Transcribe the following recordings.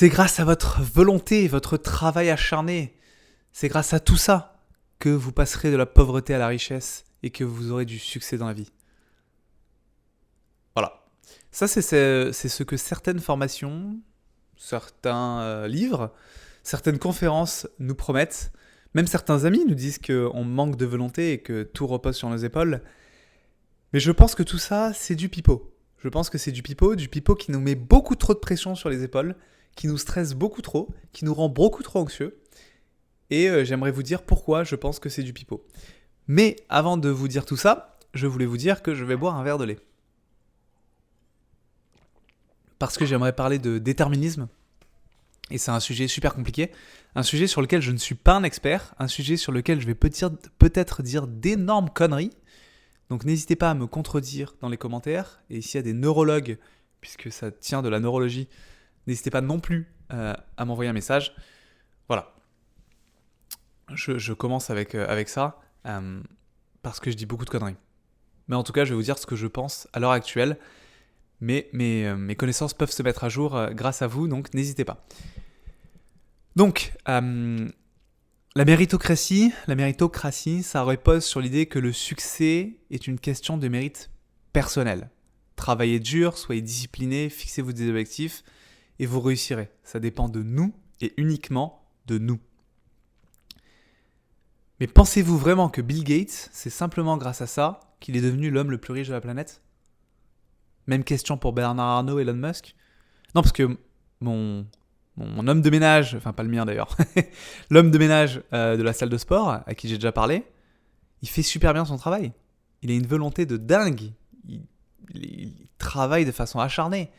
C'est grâce à votre volonté, votre travail acharné. C'est grâce à tout ça que vous passerez de la pauvreté à la richesse et que vous aurez du succès dans la vie. Voilà. Ça, c'est ce que certaines formations, certains livres, certaines conférences nous promettent. Même certains amis nous disent qu'on manque de volonté et que tout repose sur nos épaules. Mais je pense que tout ça, c'est du pipeau. Je pense que c'est du pipeau qui nous met beaucoup trop de pression sur les épaules, qui nous stresse beaucoup trop, qui nous rend beaucoup trop anxieux. Et j'aimerais vous dire pourquoi je pense que c'est du pipeau. Mais avant de vous dire tout ça, je voulais vous dire que je vais boire un verre de lait. Parce que j'aimerais parler de déterminisme. Et c'est un sujet super compliqué, un sujet sur lequel je ne suis pas un expert, un sujet sur lequel je vais peut-être dire d'énormes conneries. Donc n'hésitez pas à me contredire dans les commentaires. Et s'il y a des neurologues, puisque ça tient de la neurologie, n'hésitez pas non plus à m'envoyer un message. Voilà. Je commence avec ça, parce que je dis beaucoup de conneries. Mais en tout cas, je vais vous dire ce que je pense à l'heure actuelle. Mais mes connaissances peuvent se mettre à jour grâce à vous, donc n'hésitez pas. Donc, la méritocratie, ça repose sur l'idée que le succès est une question de mérite personnel. Travaillez dur, soyez discipliné, fixez-vous des objectifs et vous réussirez. Ça dépend de nous et uniquement de nous. Mais pensez-vous vraiment que Bill Gates, c'est simplement grâce à ça qu'il est devenu l'homme le plus riche de la planète ? Même question pour Bernard Arnault et Elon Musk. Non, parce que mon homme de ménage, enfin pas le mien d'ailleurs, l'homme de ménage de la salle de sport, à qui j'ai déjà parlé, il fait super bien son travail. Il a une volonté de dingue. Il travaille de façon acharnée.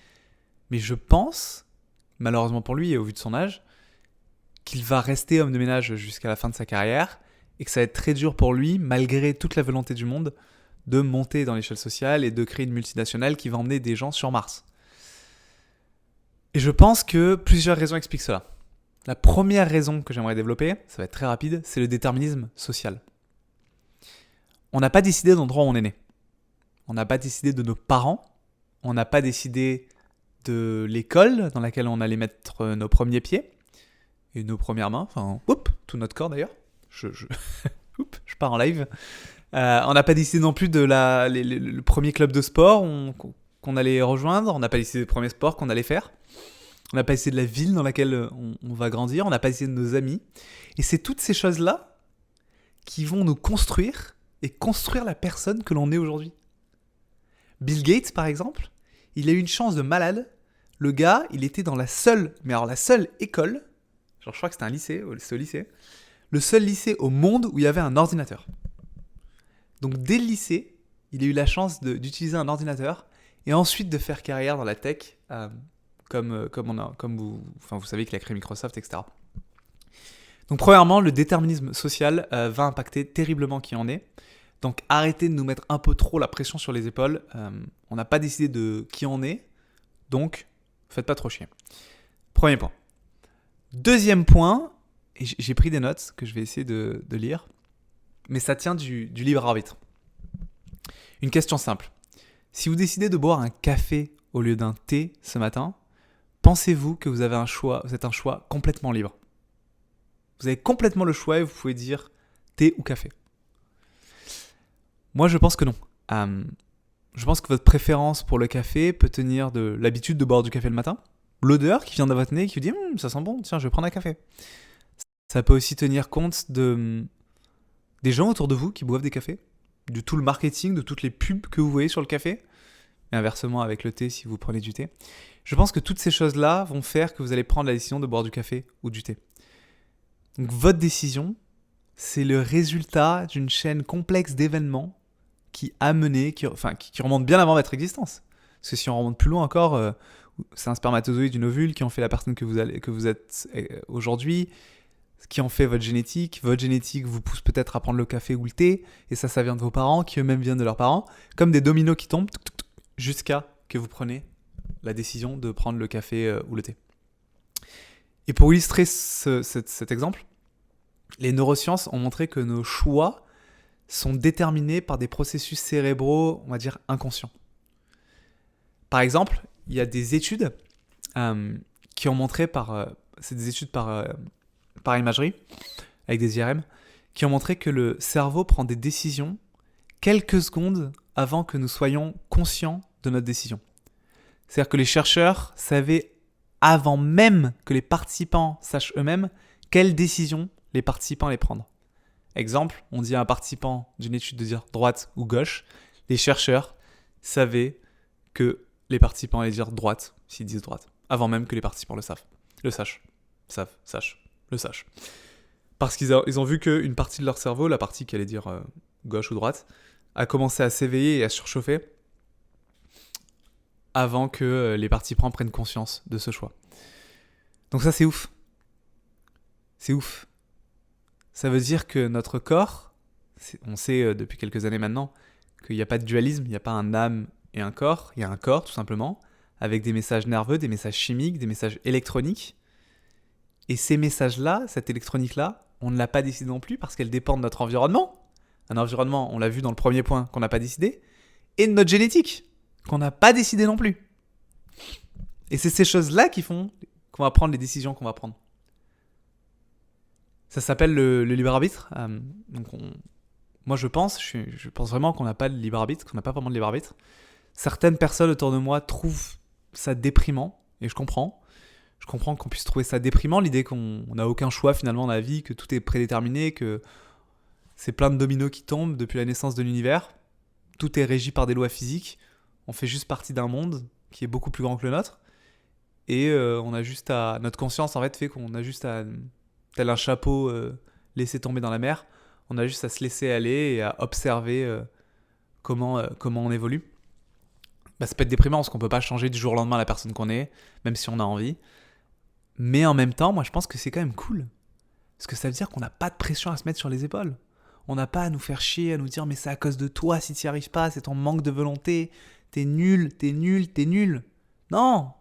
Mais je pense, malheureusement pour lui et au vu de son âge, qu'il va rester homme de ménage jusqu'à la fin de sa carrière et que ça va être très dur pour lui, malgré toute la volonté du monde, de monter dans l'échelle sociale et de créer une multinationale qui va emmener des gens sur Mars. Et je pense que plusieurs raisons expliquent cela. La première raison que j'aimerais développer, ça va être très rapide, c'est le déterminisme social. On n'a pas décidé de l'endroit où on est né. On n'a pas décidé de nos parents. On n'a pas décidé de l'école dans laquelle on allait mettre nos premiers pieds et nos premières mains. Enfin, tout notre corps d'ailleurs. Je pars en live. On n'a pas décidé non plus de le premier club de sport qu'on allait rejoindre. On n'a pas décidé des premiers sports qu'on allait faire. On n'a pas décidé de la ville dans laquelle on va grandir. On n'a pas décidé de nos amis. Et c'est toutes ces choses-là qui vont nous construire et construire la personne que l'on est aujourd'hui. Bill Gates, par exemple, il a eu une chance de malade. Le gars, il était dans la seule école, genre je crois que c'était un lycée, c'est au lycée, le seul lycée au monde où il y avait un ordinateur. Donc dès le lycée, il a eu la chance d'utiliser un ordinateur et ensuite de faire carrière dans la tech, comme vous savez qu'il a créé Microsoft, etc. Donc premièrement, le déterminisme social va impacter terriblement qui on est. Donc arrêtez de nous mettre un peu trop la pression sur les épaules. On n'a pas décidé de qui on est, donc faites pas trop chier. Premier point. Deuxième point, et j'ai pris des notes que je vais essayer de lire, mais ça tient du libre arbitre. Une question simple. Si vous décidez de boire un café au lieu d'un thé ce matin, pensez-vous que vous êtes un choix complètement libre ? Vous avez complètement le choix et vous pouvez dire thé ou café. Moi, je pense que non. Je pense que votre préférence pour le café peut tenir de l'habitude de boire du café le matin, l'odeur qui vient de votre nez qui vous dit « ça sent bon, tiens, je vais prendre un café ». Ça peut aussi tenir compte des gens autour de vous qui boivent des cafés, de tout le marketing, de toutes les pubs que vous voyez sur le café, et inversement avec le thé si vous prenez du thé. Je pense que toutes ces choses-là vont faire que vous allez prendre la décision de boire du café ou du thé. Donc votre décision, c'est le résultat d'une chaîne complexe d'événements qui remonte bien avant votre existence. Parce que si on remonte plus loin encore, c'est un spermatozoïde, une ovule qui ont fait la personne que vous êtes aujourd'hui, qui ont fait votre génétique. Votre génétique vous pousse peut-être à prendre le café ou le thé, et ça vient de vos parents, qui eux-mêmes viennent de leurs parents, comme des dominos qui tombent, jusqu'à que vous preniez la décision de prendre le café ou le thé. Et pour illustrer cet exemple, les neurosciences ont montré que nos choix sont déterminés par des processus cérébraux, on va dire, inconscients. Par exemple, il y a des études qui ont montré c'est des études par imagerie, avec des IRM, qui ont montré que le cerveau prend des décisions quelques secondes avant que nous soyons conscients de notre décision. C'est-à-dire que les chercheurs savaient avant même que les participants sachent eux-mêmes quelles décisions les participants allaient prendre. Exemple, on dit à un participant d'une étude de dire droite ou gauche, les chercheurs savaient que les participants allaient dire droite s'ils disent droite, avant même que les participants le sachent. Parce qu'ils ont vu qu'une partie de leur cerveau, la partie qui allait dire gauche ou droite, a commencé à s'éveiller et à surchauffer avant que les participants prennent conscience de ce choix. Donc ça, c'est ouf. C'est ouf. Ça veut dire que notre corps, on sait depuis quelques années maintenant qu'il n'y a pas de dualisme, il n'y a pas un âme et un corps, il y a un corps tout simplement, avec des messages nerveux, des messages chimiques, des messages électroniques. Et ces messages-là, cette électronique-là, on ne l'a pas décidé non plus parce qu'elle dépend de notre environnement. Un environnement, on l'a vu dans le premier point, qu'on n'a pas décidé, et de notre génétique, qu'on n'a pas décidé non plus. Et c'est ces choses-là qui font qu'on va prendre les décisions qu'on va prendre. Ça s'appelle le libre arbitre. Moi, je pense vraiment qu'on n'a pas de libre arbitre, qu'on n'a pas vraiment de libre arbitre. Certaines personnes autour de moi trouvent ça déprimant, et je comprends. Je comprends qu'on puisse trouver ça déprimant, l'idée qu'on n'a aucun choix finalement dans la vie, que tout est prédéterminé, que c'est plein de dominos qui tombent depuis la naissance de l'univers. Tout est régi par des lois physiques. On fait juste partie d'un monde qui est beaucoup plus grand que le nôtre. Et on a juste à... Notre conscience, en fait qu'on a juste à... Tel un chapeau laissé tomber dans la mer, on a juste à se laisser aller et à observer comment on évolue. Ça peut être déprimant parce qu'on ne peut pas changer du jour au lendemain la personne qu'on est, même si on a envie. Mais en même temps, moi je pense que c'est quand même cool. Parce que ça veut dire qu'on n'a pas de pression à se mettre sur les épaules. On n'a pas à nous faire chier, à nous dire mais c'est à cause de toi si tu n'y arrives pas, c'est ton manque de volonté, t'es nul. Non.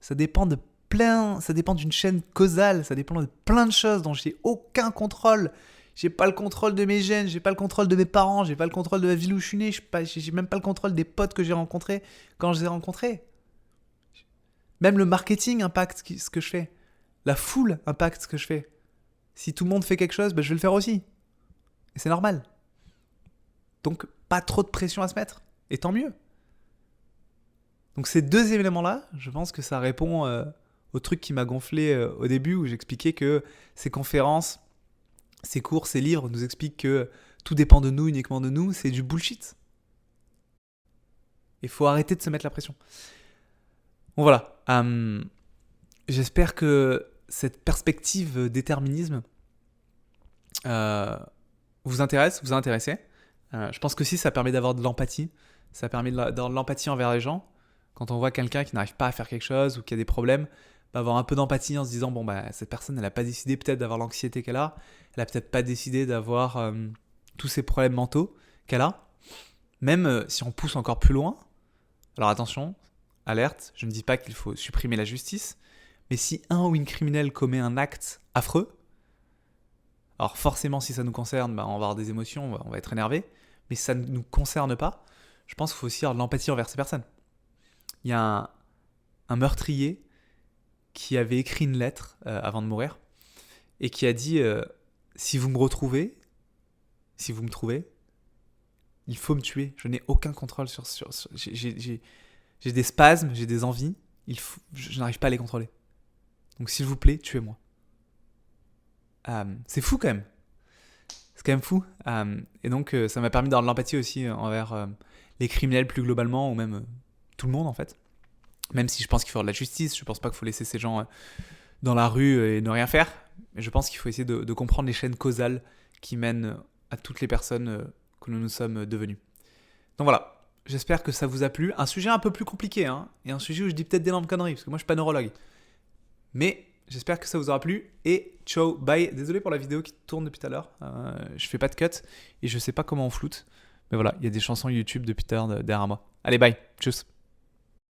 Ça dépend d'une chaîne causale, ça dépend de plein de choses dont j'ai aucun contrôle. J'ai pas le contrôle de mes gènes, j'ai pas le contrôle de mes parents, j'ai pas le contrôle de la ville où je suis né, j'ai même pas le contrôle des potes que j'ai rencontrés quand je les ai rencontrés. Même le marketing impacte ce que je fais. La foule impacte ce que je fais. Si tout le monde fait quelque chose, je vais le faire aussi. Et c'est normal. Donc, pas trop de pression à se mettre. Et tant mieux. Donc, ces deux éléments-là, je pense que ça répond au truc qui m'a gonflé au début, où j'expliquais que ces conférences, ces cours, ces livres nous expliquent que tout dépend de nous, uniquement de nous. C'est du bullshit. Il faut arrêter de se mettre la pression. Bon, voilà. J'espère que cette perspective déterminisme vous intéresse, vous a intéressé. Je pense que si ça permet d'avoir de l'empathie, ça permet d'avoir de l'empathie envers les gens. Quand on voit quelqu'un qui n'arrive pas à faire quelque chose ou qui a des problèmes, avoir un peu d'empathie en se disant cette personne elle n'a pas décidé peut-être d'avoir l'anxiété qu'elle a, elle a peut-être pas décidé d'avoir tous ces problèmes mentaux qu'elle a. Même si on pousse encore plus loin, alors attention, alerte, je ne dis pas qu'il faut supprimer la justice, mais si un ou une criminelle commet un acte affreux, alors forcément si ça nous concerne, on va avoir des émotions, on va être énervé, mais si ça ne nous concerne pas, je pense qu'il faut aussi avoir de l'empathie envers ces personnes. Il y a un meurtrier qui avait écrit une lettre avant de mourir et qui a dit si vous me trouvez, il faut me tuer. Je n'ai aucun contrôle sur j'ai des spasmes, j'ai des envies, je n'arrive pas à les contrôler. Donc s'il vous plaît, tuez-moi. C'est fou quand même. C'est quand même fou. Et donc ça m'a permis d'avoir de l'empathie aussi envers les criminels plus globalement, ou même tout le monde en fait. Même si je pense qu'il faut avoir de la justice, je pense pas qu'il faut laisser ces gens dans la rue et ne rien faire. Mais je pense qu'il faut essayer de comprendre les chaînes causales qui mènent à toutes les personnes que nous sommes devenus. Donc voilà, j'espère que ça vous a plu. Un sujet un peu plus compliqué, et un sujet où je dis peut-être d'énormes conneries, parce que moi je suis pas neurologue. Mais j'espère que ça vous aura plu, et ciao, bye. Désolé pour la vidéo qui tourne depuis tout à l'heure. Je fais pas de cut, et je sais pas comment on floute. Mais voilà, il y a des chansons YouTube depuis tout à l'heure derrière moi. Allez, bye, tchuss.